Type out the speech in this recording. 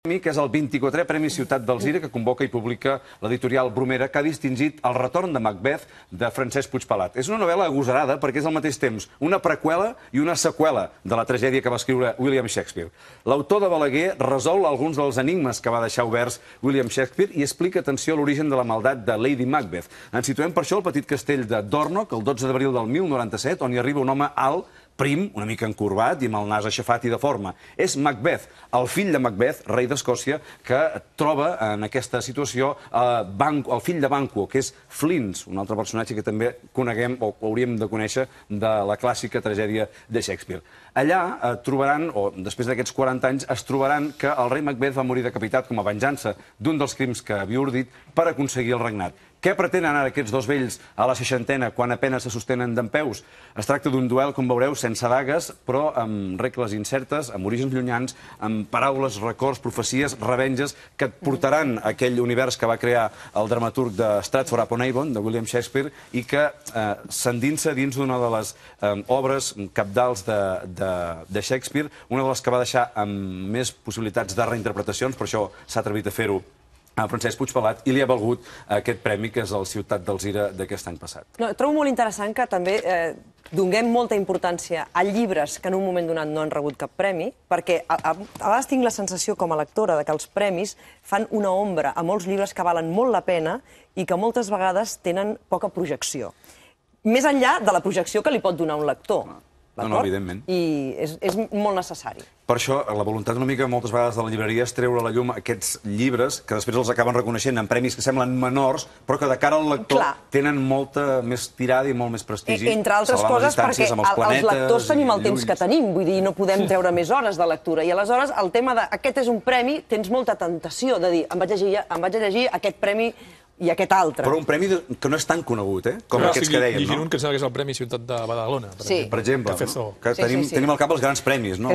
Que és el 24è Premi Ciutat d'Alzira, que convoca i publica l'editorial Bromera, que ha distingit El retorn de Macbeth, de Francesc Puigpelat. És una novel·la agosarada perquè és al mateix temps una preqüela i una seqüela de la tragèdia que va escriure William Shakespeare. L'autor de Balaguer resol alguns dels enigmes que va deixar oberts William Shakespeare i explica, atenció, l'origen de la maldat de Lady Macbeth. Ens situem per això al petit castell de Dornoch, el 12 d'abril del 1097, on hi arriba un home alt, prim, una mica encorbat i amb el nas aixafat i deforme. És Macbeth, el fill de Macbeth, rei d'Escòcia, que troba en aquesta situació el fill de Banquo, que és Flins, un altre personatge que també coneguem o hauríem de conèixer de la clàssica tragèdia de Shakespeare. Allà trobaran, o després d'aquests 40 anys, es trobaran que el rei Macbeth va morir decapitat com a venjança d'un dels crims que havia ordit per aconseguir el regnat. Què pretenen ara aquests dos vells a la seixantena quan apenes se sostenen dempeus? Es tracta d'un duel, com veureu, sense dagues, però amb regles incertes, amb orígens llunyans, amb paraules, records, profecies, revenges, que et portaran a aquell univers que va crear el dramaturg de Stratford-upon-Avon, de William Shakespeare, i que s'endinsa dins d'una de les obres cabdals de Shakespeare, una de les que va deixar amb més possibilitats de reinterpretacions, per això s'ha atrevit a fer-ho a Francesc Puigpelat, i li ha valgut aquest premi, que és el Ciutat d'Alzira d'aquest any passat. Trobo molt interessant que també donem molta importància a llibres que en un moment donat no han rebut cap premi, perquè a vegades tinc la sensació com a lectora que els premis fan una ombra a molts llibres que valen molt la pena i que moltes vegades tenen poca projecció. Més enllà de la projecció que li pot donar un lector. No, evidentment. I és molt necessari. Per això, la voluntat una mica moltes vegades de la llibreria és treure a la llum aquests llibres que després els acaben reconeixent en premis que semblen menors, però que de cara al lector tenen molta més tirada i molt més prestigi. Entre altres coses perquè els lectors tenim el temps que tenim, vull dir, no podem treure més hores de lectura. I aleshores el tema de aquest és un premi, tens molta tentació de dir em vaig a llegir aquest premi i aquest altre. Però un premi que no és tan conegut, com aquests que dèiem, no? Llegint un que sembla que és el Premi Ciutat de Badalona, per exemple. Que tenim al cap els grans premis, no?